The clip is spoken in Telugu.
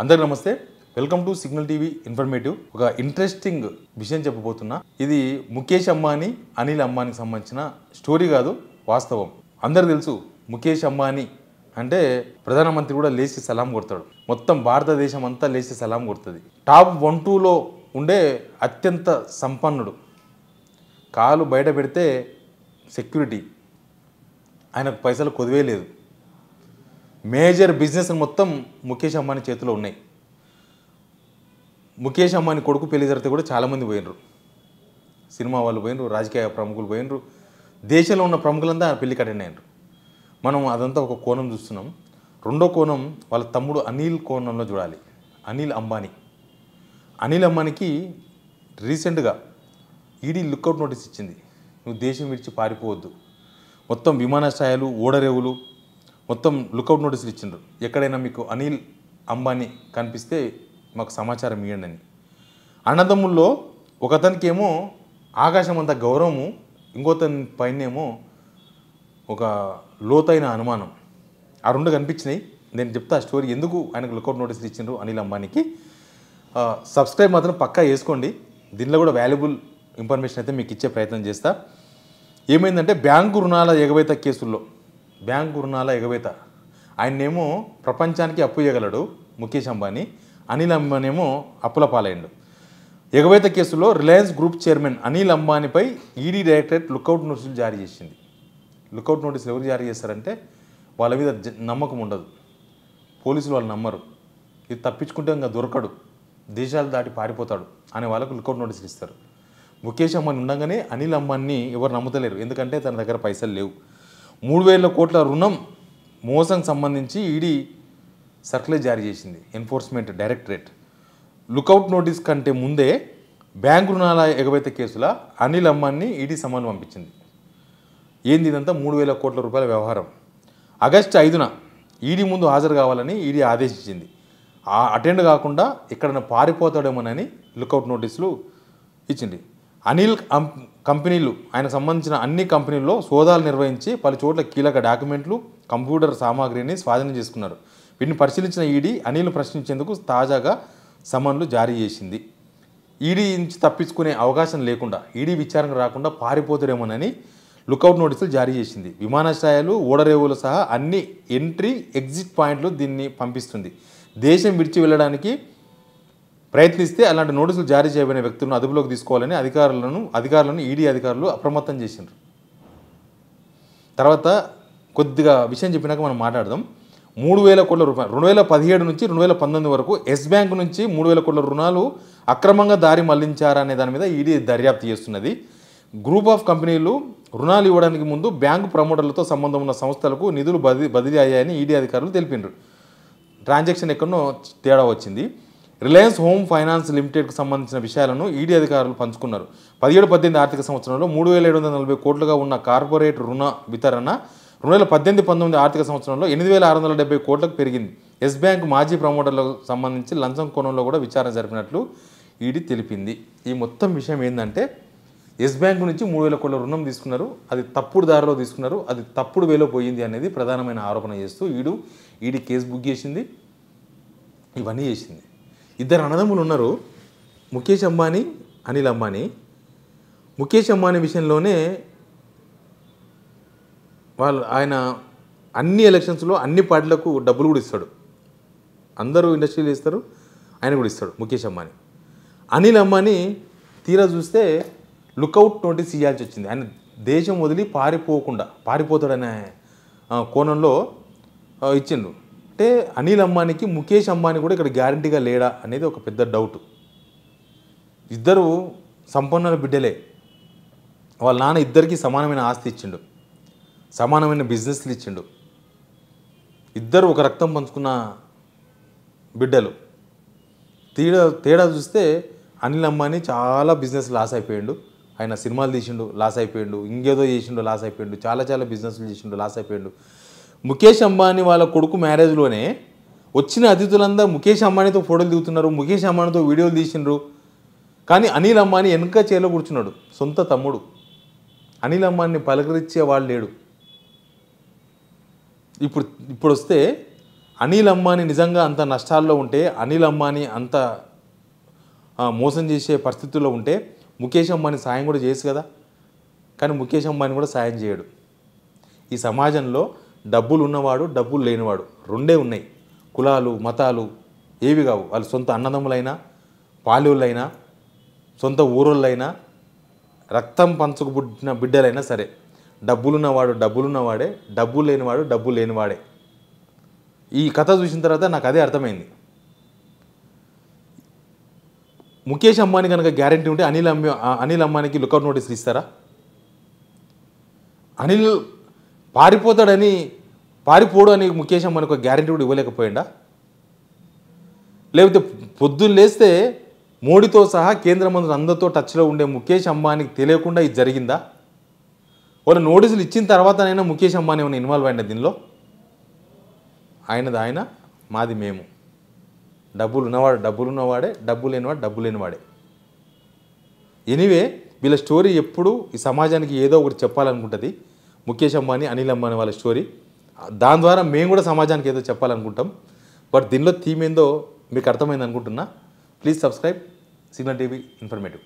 అందరికీ నమస్తే. Welcome to signal TV informative. ఒక ఇంట్రెస్టింగ్ విషయం చెప్పబోతున్నా. ఇది ముఖేష్ అంబానీ, అనిల్ అంబానీకి సంబంధించిన స్టోరీ కాదు, వాస్తవం. అందరికి తెలుసు ముఖేష్ అంబానీ అంటే ప్రధానమంత్రి కూడా లేచి సలాం కొడతాడు. మొత్తం భారతదేశం అంతా లేచి సలాం కొడుతుంది. టాప్ 1-2లో ఉండే అత్యంత సంపన్నుడు. కాలు బయట పెడితే సెక్యూరిటీ, ఆయనకు పైసలు కొదివే లేదు. మేజర్ బిజినెస్ మొత్తం ముఖేష్ అంబానీ చేతిలో ఉన్నాయి. ముఖేష్ అంబానీ కొడుకు పెళ్లి జరిగితే కూడా చాలామంది పోయినరు. సినిమా వాళ్ళు పోయినరు, రాజకీయ ప్రముఖులు పోయినరు, దేశంలో ఉన్న ప్రముఖులంతా పెళ్లికి అటెండ్ అయినరు. మనం అదంతా ఒక కోణం చూస్తున్నాం. రెండో కోణం వాళ్ళ తమ్ముడు అనిల్ కోణంలో చూడాలి. అనిల్ అంబానీకి రీసెంట్గా ఈడీ లుక్అవుట్ నోటీస్ ఇచ్చింది. నువ్వు దేశం విడిచి పారిపోవద్దు. మొత్తం విమానాశ్రయాలు, ఓడరేవులు మొత్తం లుక్అవుట్ నోటీసులు ఇచ్చిండ్రు. ఎక్కడైనా మీకు అనిల్ అంబానీ కనిపిస్తే మాకు సమాచారం ఇవ్వండి అని. అన్నదమ్ముల్లో ఒకతనికి ఏమో ఆకాశం అంత గౌరవము, ఇంకోతని పైనేమో ఒక లోతైన అనుమానం. ఆ రెండు కనిపించినాయి. నేను చెప్తా ఆ స్టోరీ, ఎందుకు ఆయనకు లుక్అవుట్ నోటీసులు ఇచ్చిండ్రు అనిల్ అంబానీకి. సబ్స్క్రైబ్ మాత్రం పక్కా చేసుకోండి. దీనిలో కూడా వాల్యుబుల్ ఇన్ఫర్మేషన్ అయితే మీకు ఇచ్చే ప్రయత్నం చేస్తా. ఏమైందంటే బ్యాంకు రుణాల ఎగవేత కేసుల్లో, ఆయన్నేమో ప్రపంచానికి అప్పు ఇవ్వగలడు ముఖేష్ అంబానీ. అనిల్ అంబానీ ఏమో అప్పుల పాలైండు. ఎగవేత కేసులో రిలయన్స్ గ్రూప్ చైర్మన్ అనిల్ అంబానీపై ఈడీ డైరెక్టరేట్ లుక్అవుట్ నోటీసులు జారీ చేసింది. లుక్అవుట్ నోటీసులు ఎవరు జారీ చేస్తారంటే వాళ్ళ మీద నమ్మకం ఉండదు, పోలీసులు వాళ్ళు నమ్మరు, ఇది తప్పించుకుంటే ఇంకా దొరకడు, దేశాలు దాటి పారిపోతాడు అనే వాళ్ళకు లుక్అవుట్ నోటీసులు ఇస్తారు. ముఖేష్ అంబానీ ఉండగానే అనిల్ అంబానీ ఎవరు నమ్ముతలేరు, ఎందుకంటే తన దగ్గర పైసలు లేవు. 3,000 కోట్ల రుణం మోసం సంబంధించి ఈడీ సర్క్యులర్ జారీ చేసింది, ఎన్ఫోర్స్మెంట్ డైరెక్టరేట్. లుక్అవుట్ నోటీస్ కంటే ముందే బ్యాంకు రుణాల ఎగవేత కేసుల అనిల్ అంబానీ ఈడీ సమన్లు పంపించింది. ఏంది ఇదంతా? 3,000 కోట్ల రూపాయల వ్యవహారం. ఆగస్టు 5న ఈడీ ముందు హాజరు కావాలని ఈడీ ఆదేశించింది. అటెండ్ కాకుండా ఎక్కడైనా పారిపోతాడేమోనని లుక్అవుట్ నోటీసులు ఇచ్చింది. అనిల్ కంపెనీలు, ఆయనకు సంబంధించిన అన్ని కంపెనీల్లో సోదాలు నిర్వహించి పలు చోట్ల కీలక డాక్యుమెంట్లు, కంప్యూటర్ సామాగ్రిని స్వాధీనం చేసుకున్నారు. వీటిని పరిశీలించిన ఈడీ అనిల్ ప్రశ్నించేందుకు తాజాగా సమన్లు జారీ చేసింది. ఈడీ నుంచి తప్పించుకునే అవకాశం లేకుండా, ఈడీ విచారణకు రాకుండా పారిపోతాడేమోనని లుక్అవుట్ నోటీసులు జారీ చేసింది. విమానాశ్రయాలు, ఓడరేవులు సహా అన్ని ఎంట్రీ ఎగ్జిట్ పాయింట్లు దీన్ని పంపిస్తుంది. దేశం విడిచి వెళ్ళడానికి ప్రయత్నిస్తే అలాంటి నోటీసులు జారీ చేయబడిన వ్యక్తులను అదుపులోకి తీసుకోవాలని అధికారులను ఈడీ అధికారులు అప్రమత్తం చేసిండ్రు. తర్వాత కొద్దిగా విషయం చెప్పినాక మనం మాట్లాడదాం. 3,000 కోట్ల రూపాయలు 2017 నుంచి 2019 వరకు ఎస్ బ్యాంక్ నుంచి 3,000 కోట్ల రుణాలు అక్రమంగా దారి మళ్లించారనే దాని మీద ఈడీ దర్యాప్తు చేస్తున్నది. గ్రూప్ ఆఫ్ కంపెనీలు రుణాలు ఇవ్వడానికి ముందు బ్యాంకు ప్రమోటర్లతో సంబంధం ఉన్న సంస్థలకు నిధులు బదిలీ అయ్యాయని ఈడీ అధికారులు తెలిపిండ్రు. ట్రాన్సాక్షన్ ఎక్కడనో తేడా వచ్చింది. రిలయన్స్ హోమ్ ఫైనాన్స్ లిమిటెడ్కి సంబంధించిన విషయాలను ఈడీ అధికారులు పంచుకున్నారు. 17-18 ఆర్థిక సంవత్సరంలో 3,740 కోట్లుగా ఉన్న కార్పొరేట్ రుణ వితరణ 2018-19 ఆర్థిక సంవత్సరంలో 8,670 కోట్లకు పెరిగింది. ఎస్ బ్యాంక్ మాజీ ప్రమోటర్లకు సంబంధించి లంచం కోణంలో కూడా విచారణ జరిపినట్లు ఈడీ తెలిపింది. ఈ మొత్తం విషయం ఏంటంటే ఎస్ బ్యాంక్ నుంచి 3,000 కోట్ల రుణం తీసుకున్నారు, అది తప్పుడు దారిలో తీసుకున్నారు, అది తప్పుడు వేలో పోయింది అనేది ప్రధానమైన ఆరోపణ చేస్తూ ఈడీ కేసు బుక్ చేసింది, ఇవన్నీ చేసింది. ఇద్దరు అన్నదమ్ములు ఉన్నారు, ముఖేష్ అంబానీ, అనిల్ అంబానీ. ముఖేష్ అంబానీ విషయంలోనే ఆయన అన్ని ఎలక్షన్స్లో అన్ని పార్టీలకు డబ్బులు కూడా ఇస్తాడు. అందరూ ఇండస్ట్రీలు ఇస్తారు, ఆయన కూడా ఇస్తాడు ముఖేష్ అంబానీ. అనిల్ అంబానీ తీరా చూస్తే లుక్అవుట్ నోటీస్ ఇవ్వాల్సి వచ్చింది. ఆయన దేశం వదిలి పారిపోతాడనే కోణంలో ఇచ్చిండు. అంటే అనిల్ అంబానీకి ముఖేష్ అంబానీ కూడా ఇక్కడ గ్యారంటీగా లేడా అనేది ఒక పెద్ద డౌట్. ఇద్దరు సంపన్నుల బిడ్డలే. వాళ్ళ నాన్న ఇద్దరికి సమానమైన ఆస్తి ఇచ్చిండు, సమానమైన బిజినెస్లు ఇచ్చిండు. ఇద్దరు ఒక రక్తం పంచుకున్న బిడ్డలు. తేడా చూస్తే అనిల్ అంబానీ చాలా బిజినెస్ లాస్ అయిపోయాడు. ఆయన సినిమాలు తీసిండు, లాస్ అయిపోయాడు, ఇంకేదో చేసిండు, లాస్ అయిపోయాడు, చాలా బిజినెస్లు చేసిండు, లాస్ అయిపోయాడు. ముఖేష్ అంబానీ వాళ్ళ కొడుకు మ్యారేజ్లోనే వచ్చిన అతిథులందరూ ముఖేష్ అంబానీతో ఫోటోలు దిగుతున్నారు, ముఖేష్ అంబానీతో వీడియోలు తీసిండ్రు. కానీ అనిల్ అంబానీ వెనక చైర్లో కూర్చున్నాడు, సొంత తమ్ముడు. అనిల్ అంబానీని పలకరించే వాళ్ళు లేడు. ఇప్పుడు వస్తే అనిల్ అంబానీ నిజంగా అంత నష్టాల్లో ఉంటే, అనిల్ అంబానీ అంత మోసం చేసే పరిస్థితుల్లో ఉంటే ముఖేష్ అంబానీ సాయం కూడా చేయొచ్చు కదా. కానీ ముఖేష్ అంబానీ కూడా సాయం చేయడు. ఈ సమాజంలో డబ్బులు ఉన్నవాడు, డబ్బులు లేనివాడు రెండే ఉన్నాయి. కులాలు మతాలు ఏవి కావు. వాళ్ళు సొంత అన్నదమ్ములైనా, పాల్యోళ్ళైనా, సొంత ఊరోళ్ళైనా, రక్తం పంచుకు పుట్టిన బిడ్డలైనా సరే, డబ్బులున్నవాడు డబ్బులున్నవాడే, డబ్బులు లేనివాడు డబ్బులు లేనివాడే. ఈ కథ చూసిన తర్వాత నాకు అదే అర్థమైంది. ముఖేష్ అంబానీ కనుక గ్యారంటీ ఉంటే అనిల్ అంబానీకి లుకౌట్ నోటీసులు ఇస్తారా? అనిల్ పారిపోడు అని ముఖేష్ అంబానీ ఒక గ్యారంటీ కూడా ఇవ్వలేకపోయిందా? లేకపోతే పొద్దున్న లేస్తే మోడీతో సహా కేంద్ర మంత్రులు అందరితో టచ్లో ఉండే ముఖేష్ అంబానీకి తెలియకుండా ఇది జరిగిందా? వాళ్ళు నోటీసులు ఇచ్చిన తర్వాతనైనా ముఖేష్ అంబానీ ఏమైనా ఇన్వాల్వ్ అయినా దీనిలో? ఆయనది ఆయన, మాది మేము. డబ్బులు ఉన్నవాడు డబ్బులు ఉన్నవాడే, డబ్బులు లేనివాడు డబ్బులు లేనివాడే. ఎనీవే, వీళ్ళ స్టోరీ ఎప్పుడు ఈ సమాజానికి ఏదో ఒకటి చెప్పాలనుకుంటుంది. ముఖేష్ అంబానీ, అనిల్ అంబానీ వాళ్ళ స్టోరీ. దాని ద్వారా మేము కూడా సమాజానికి ఏదో చెప్పాలనుకుంటాం. బట్ దీనిలో థీమ్ ఏందో మీకు అర్థమైంది అనుకుంటున్నా. Please subscribe signal TV informative.